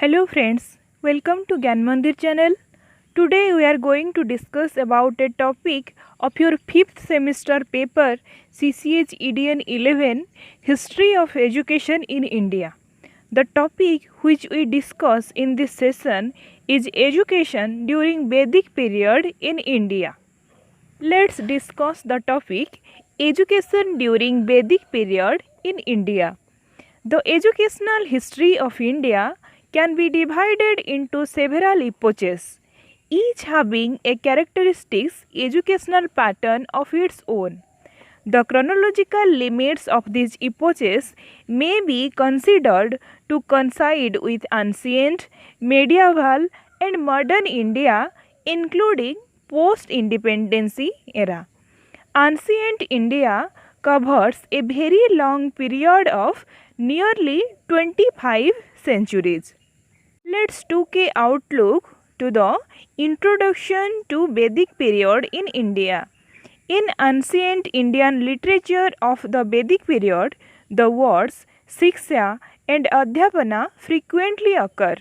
Hello friends, welcome to Gyan Mandir channel. Today we are going to discuss about a topic of your 5th semester paper CCH EDN 11 History of Education in India. The topic which we discuss in this session is education during Vedic period in India. Let's discuss the topic education during Vedic period in India. The educational history of India can be divided into several epochs, each having a characteristic educational pattern of its own. The chronological limits of these epochs may be considered to coincide with ancient, medieval, and modern India, including post-independency era. Ancient India covers a very long period of nearly 25 centuries. Let's take a outlook to the introduction to Vedic period in India. In ancient Indian literature of the Vedic period, the words Siksha and Adhyapana frequently occur.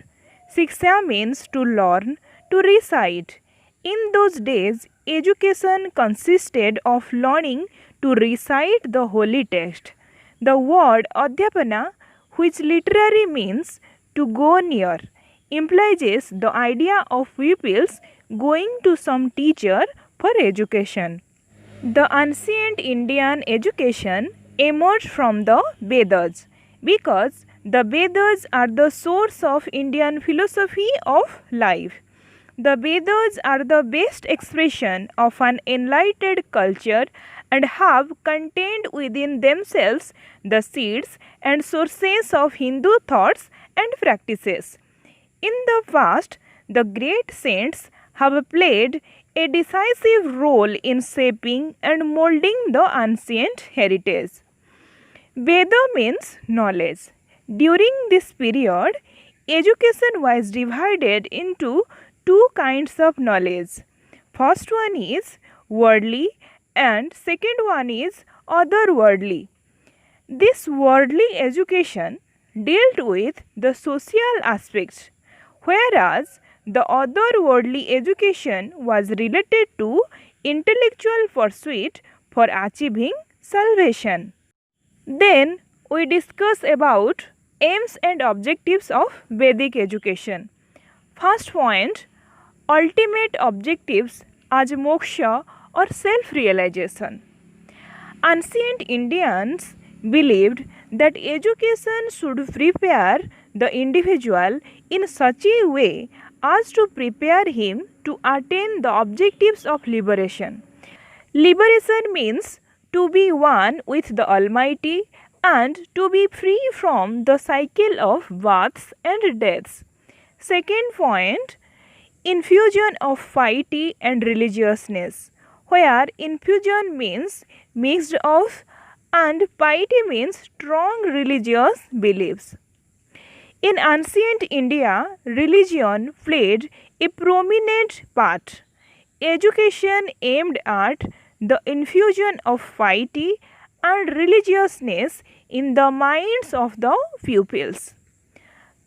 Siksha means to learn, to recite. In those days, education consisted of learning to recite the holy text. The word Adhyapana, which literally means to go near, implies the idea of pupils going to some teacher for education. The ancient Indian education emerged from the Vedas because the Vedas are the source of Indian philosophy of life. The Vedas are the best expression of an enlightened culture and have contained within themselves the seeds and sources of Hindu thoughts and practices. In the past, the great saints have played a decisive role in shaping and molding the ancient heritage. Veda means knowledge. During this period, education was divided into two kinds of knowledge. First one is worldly and second one is otherworldly. This worldly education dealt with the social aspects, whereas the otherworldly education was related to intellectual pursuit for achieving salvation. Then we discuss about aims and objectives of Vedic education. First point, ultimate objectives as moksha or self-realization. Ancient Indians believed that education should prepare the individual in such a way as to prepare him to attain the objectives of liberation. Liberation means to be one with the Almighty and to be free from the cycle of births and deaths. Second point, infusion of piety and religiousness, where infusion means mixed of and piety means strong religious beliefs. In ancient India, religion played a prominent part. Education aimed at the infusion of piety and religiousness in the minds of the pupils.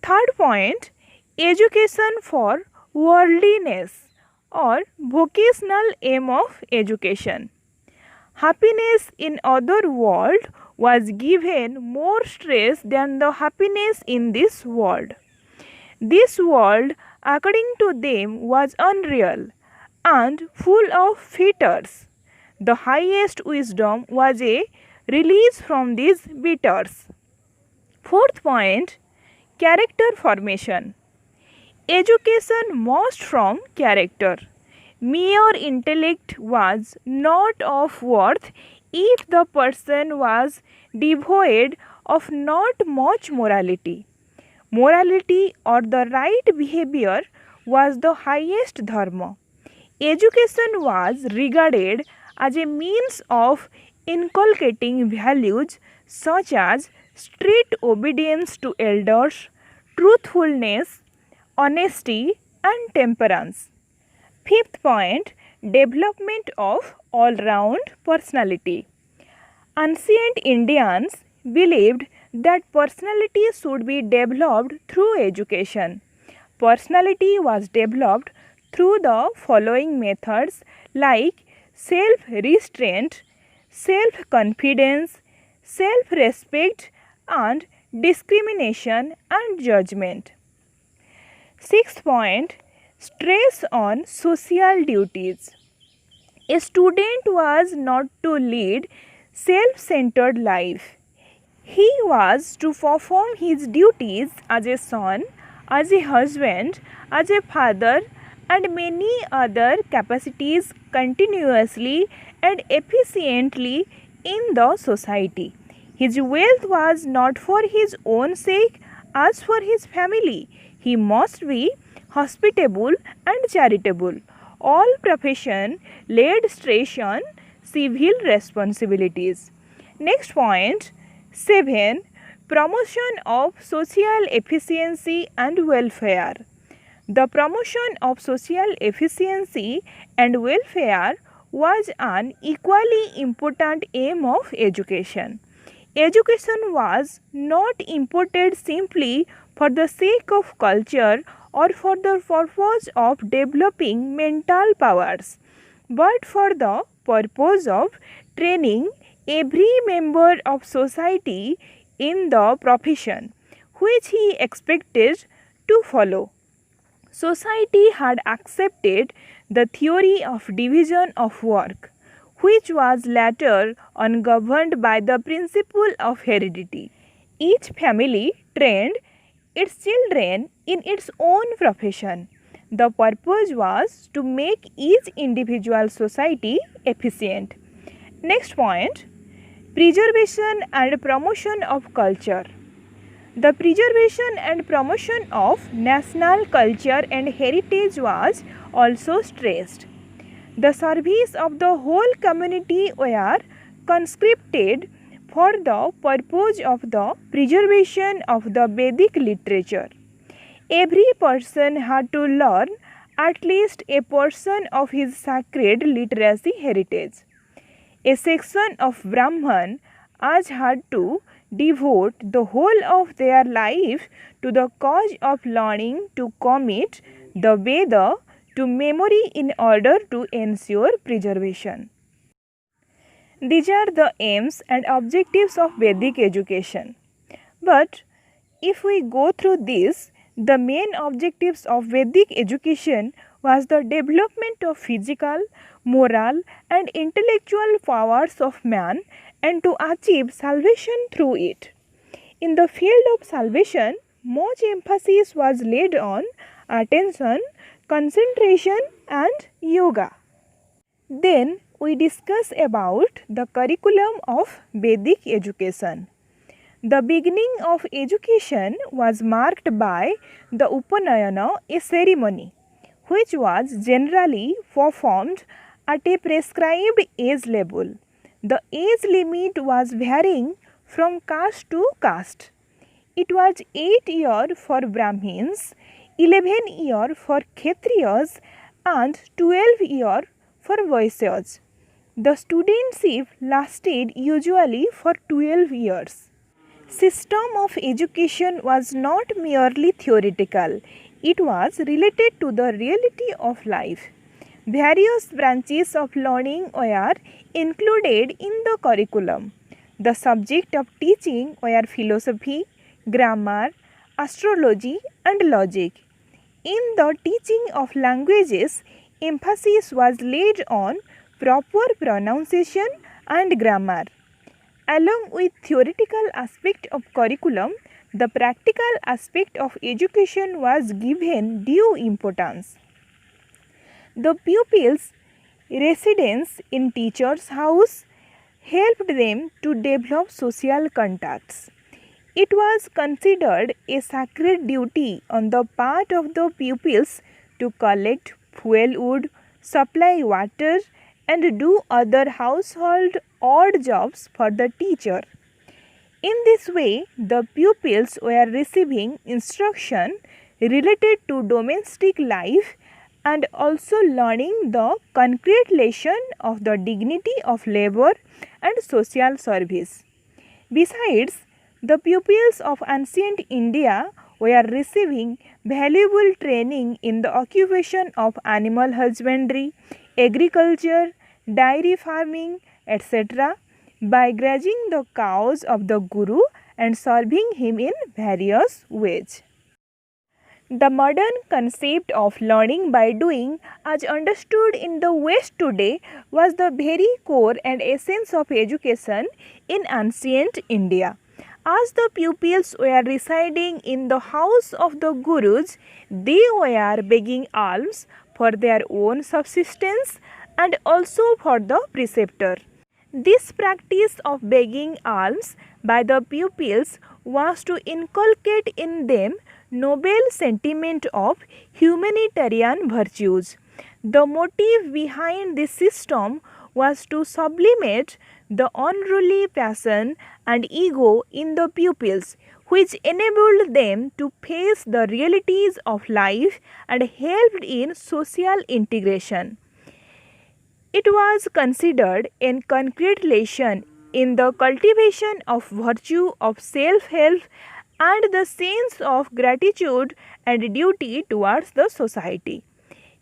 Third point, education for worldliness or vocational aim of education. Happiness in other world was given more stress than the happiness in this world. This world, according to them, was unreal and full of fetters. The highest wisdom was a release from these bitters. Fourth point, character formation. Education must from character. Mere intellect was not of worth if the person was devoid of not much morality. Morality or the right behavior was the highest dharma. Education was regarded as a means of inculcating values such as strict obedience to elders, truthfulness, honesty, and temperance. Fifth point, development of all-round personality. Ancient Indians believed that personality should be developed through education. Personality was developed through the following methods like self-restraint, self-confidence, self-respect, and discrimination and judgment. Sixth point, stress on social duties. A student was not to lead self-centered life. He was to perform his duties as a son, as a husband, as a father, and many other capacities continuously and efficiently in the society. His wealth was not for his own sake, as for his family. He must be hospitable and charitable. All profession laid stress on civil responsibilities. Next point 7. Promotion of social efficiency and welfare. The promotion of social efficiency and welfare was an equally important aim of education. Education was not imported simply for the sake of culture or for the purpose of developing mental powers, but for the purpose of training every member of society in the profession which he expected to follow. Society had accepted the theory of division of work, which was later ungoverned by the principle of heredity. Each family trained its children in its own profession. The purpose was to make each individual society efficient. Next point, preservation and promotion of culture. The preservation and promotion of national culture and heritage was also stressed. The service of the whole community were conscripted for the purpose of the preservation of the Vedic literature. Every person had to learn at least a portion of his sacred literacy heritage. A section of Brahman as had to devote the whole of their life to the cause of learning to commit the Veda to memory in order to ensure preservation. These are the aims and objectives of Vedic education. But if we go through this, the main objectives of Vedic education was the development of physical, moral and intellectual powers of man and to achieve salvation through it. In the field of salvation, much emphasis was laid on attention, concentration and yoga. Then we discuss about the curriculum of Vedic education. The beginning of education was marked by the Upanayana, a ceremony which was generally performed at a prescribed age level. The age limit was varying from caste to caste. It was 8 years for Brahmins, 11 years for Kshatriyas and 12 years for Vaishyas. The studentship lasted usually for 12 years. System of education was not merely theoretical, it was related to the reality of life. Various branches of learning were included in the curriculum. The subject of teaching were philosophy, grammar, astrology and logic. In the teaching of languages, emphasis was laid on proper pronunciation and grammar. Along with theoretical aspect of curriculum, the practical aspect of education was given due importance. The pupils' residence in teacher's house helped them to develop social contacts. It was considered a sacred duty on the part of the pupils to collect fuel wood, supply water, and do other household odd jobs for the teacher. In this way, the pupils were receiving instruction related to domestic life and also learning the concrete lesson of the dignity of labor and social service. Besides, The pupils of ancient India were receiving valuable training in the occupation of animal husbandry, agriculture, dairy farming, etc. by grazing the cows of the Guru and serving him in various ways. The modern concept of learning by doing, as understood in the West today, was the very core and essence of education in ancient India. As the pupils were residing in the house of the Gurus, they were begging alms for their own subsistence and also for the preceptor. This practice of begging alms by the pupils was to inculcate in them noble sentiment of humanitarian virtues. The motive behind this system was to sublimate the unruly passion and ego in the pupils, which enabled them to face the realities of life and helped in social integration. It was considered a concrete lesson in the cultivation of virtue of self-help and the sense of gratitude and duty towards the society.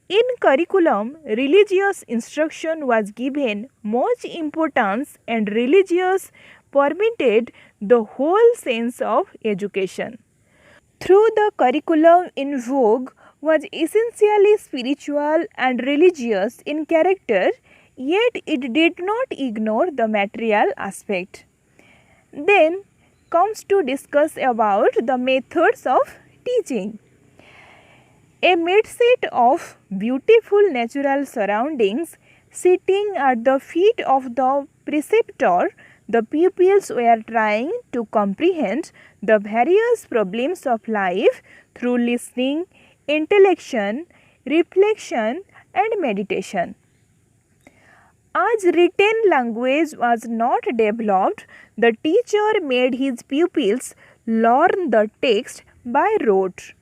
In curriculum, religious instruction was given much importance and religious permitted the whole sense of education. Through the curriculum in vogue was essentially spiritual and religious in character, yet it did not ignore the material aspect. Then comes to discuss about the methods of teaching. Amidst of beautiful natural surroundings, sitting at the feet of the preceptor, the pupils were trying to comprehend the various problems of life through listening, intellection, reflection, and meditation. As written language was not developed, the teacher made his pupils learn the text by rote.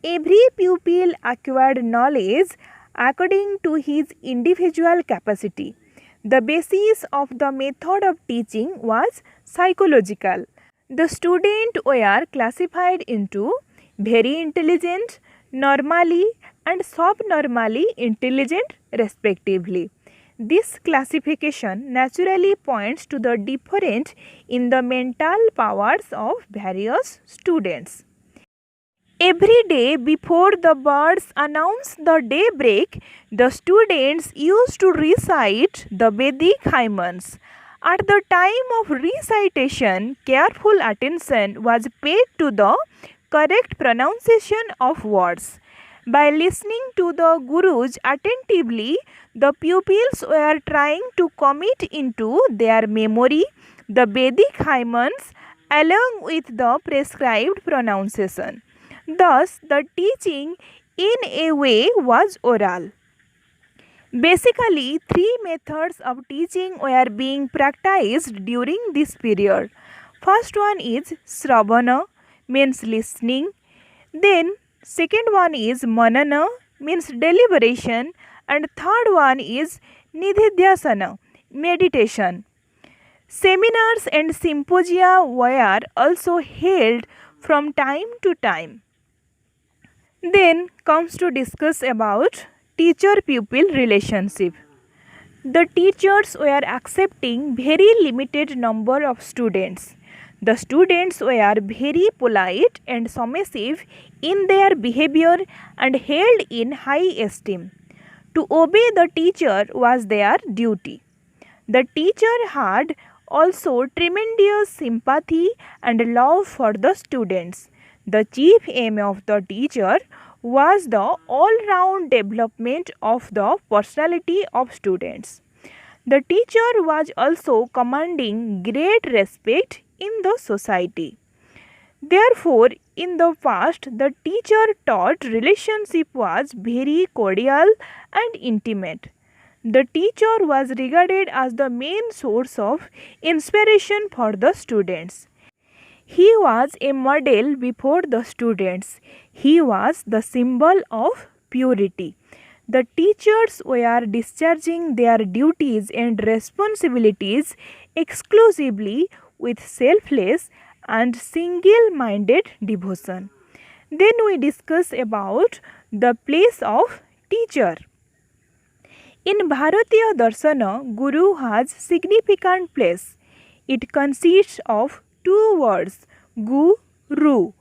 Every pupil acquired knowledge according to his individual capacity. The basis of the method of teaching was psychological. The students were classified into very intelligent, normally, and subnormally intelligent respectively. This classification naturally points to the difference in the mental powers of various students. Every day before the birds announced the daybreak, the students used to recite the Vedic hymns. At the time of recitation, careful attention was paid to the correct pronunciation of words. By listening to the Gurus attentively, the pupils were trying to commit into their memory the Vedic hymns along with the prescribed pronunciation. Thus, the teaching in a way was oral. Basically, three methods of teaching were being practiced during this period. First one is Sravana, means listening. Then second one is Manana, means deliberation. And third one is Nididhyasana, meditation. Seminars and symposia were also held from time to time. Then comes to discuss about teacher-pupil relationship. The teachers were accepting very limited number of students. The students were very polite and submissive in their behavior and held in high esteem. To obey the teacher was their duty. The teacher had also tremendous sympathy and love for the students. The chief aim of the teacher was the all-round development of the personality of students. The teacher was also commanding great respect in the society. Therefore, in the past, the teacher-taught relationship was very cordial and intimate. The teacher was regarded as the main source of inspiration for the students. He was a model before the students. He was the symbol of purity. The teachers were discharging their duties and responsibilities exclusively with selfless and single-minded devotion. Then we discuss about the place of teacher. In Bharatiya Darshana, Guru has significant place. It consists of two words, Gu, Ru.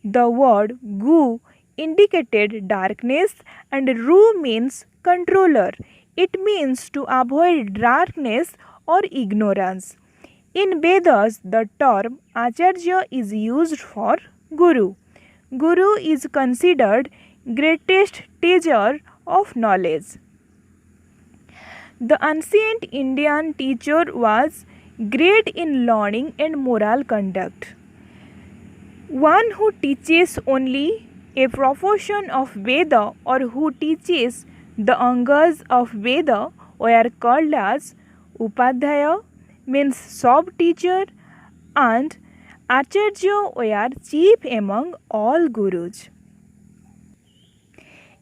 The word Gu indicated darkness and Ru means controller. It means to avoid darkness or ignorance. In Vedas, the term Acharya is used for Guru. Guru is considered greatest teacher of knowledge. The ancient Indian teacher was great in learning and moral conduct. One who teaches only a portion of Veda or who teaches the Angas of Veda were called as Upadhyaya, means sub-teacher, and Acharya were chief among all gurus.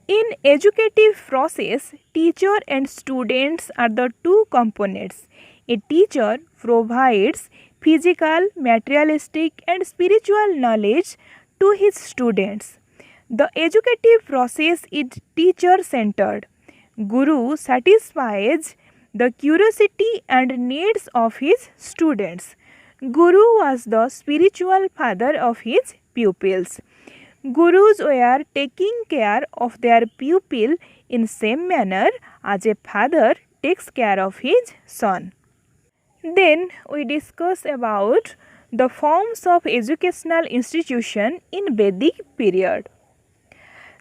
In educative process, teacher and students are the two components. A teacher provides physical, materialistic and spiritual knowledge to his students. The educative process is teacher-centered. Guru satisfies the curiosity and needs of his students. Guru was the spiritual father of his pupils. Gurus were taking care of their pupil in same manner as a father takes care of his son. Then we discuss about the forms of educational institution in Vedic period.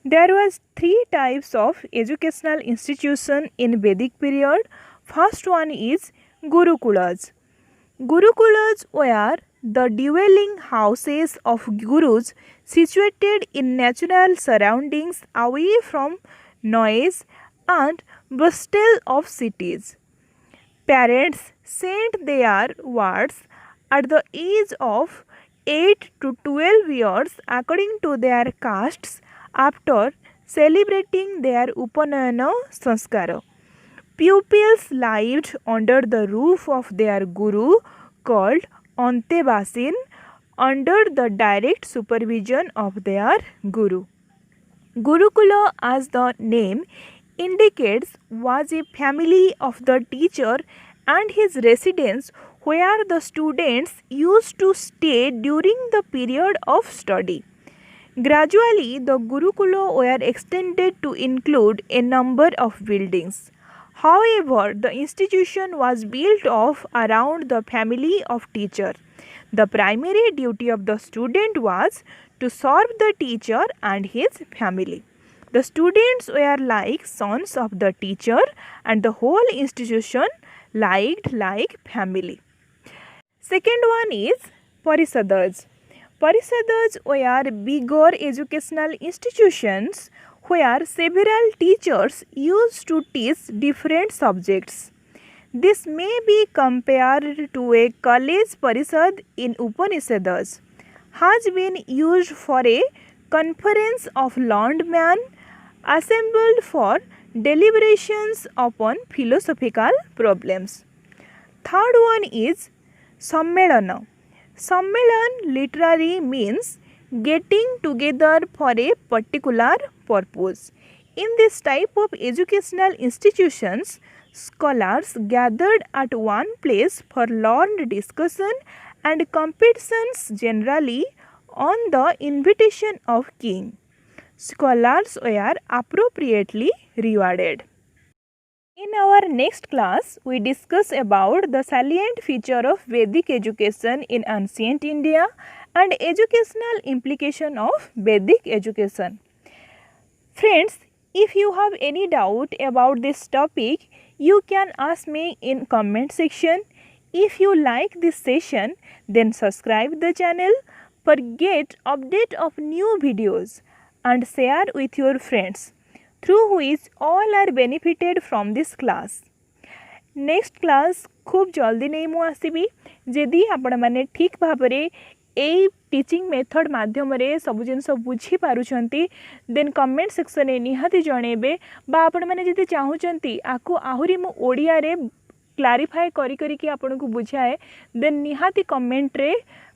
There was three types of educational institution in Vedic period. First one is Gurukulas. Gurukulas were the dwelling houses of gurus situated in natural surroundings away from noise and bustle of cities. Parents sent their wards at the age of 8 to 12 years according to their castes after celebrating their Upanayana Sanskara. Pupils lived under the roof of their guru called Antevasin under the direct supervision of their guru. Gurukula, as the name indicates, was a family of the teacher and his residence where the students used to stay during the period of study. Gradually, the Gurukula were extended to include a number of buildings. However, the institution was built up around the family of teacher. The primary duty of the student was to serve the teacher and his family. The students were like sons of the teacher and the whole institution liked like family. Second one is Parisadas. Parisadas were bigger educational institutions where several teachers used to teach different subjects. This may be compared to a college parisad in Upanishads, has been used for a conference of learned men assembled for deliberations upon philosophical problems. Third one is Sammelana. Sammelan literally means getting together for a particular purpose. In this type of educational institutions, scholars gathered at one place for learned discussion and competitions, generally on the invitation of king. Scholars were appropriately rewarded. In our next class, we discuss about the salient feature of Vedic education in ancient India and educational implication of Vedic education. Friends, if you have any doubt about this topic, you can ask me in comment section. If you like this session, then subscribe the channel for get update of new videos and share with your friends, through which all are benefited from this class. Next class खूब जल्दी नहीं मु आसबि जदि आपण माने ठीक भाबरे ए teaching method माध्यम रे सब जिनस बुझी पारुछंती देन कमेंट सेक्शन रे निहाती जणेबे बा आपण माने जदि चाहुचंती आकु आहुरी मु ओडिया रे क्लारिफाई करी करी कि आपण को बुझाए देन निहाती कमेंट रे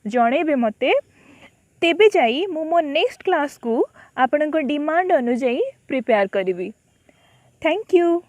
जणेबे मते तेबे जाई मु मो नेक्स्ट क्लास को आपण डिमांड अनुजाई प्रिपेयर करी। Thank you.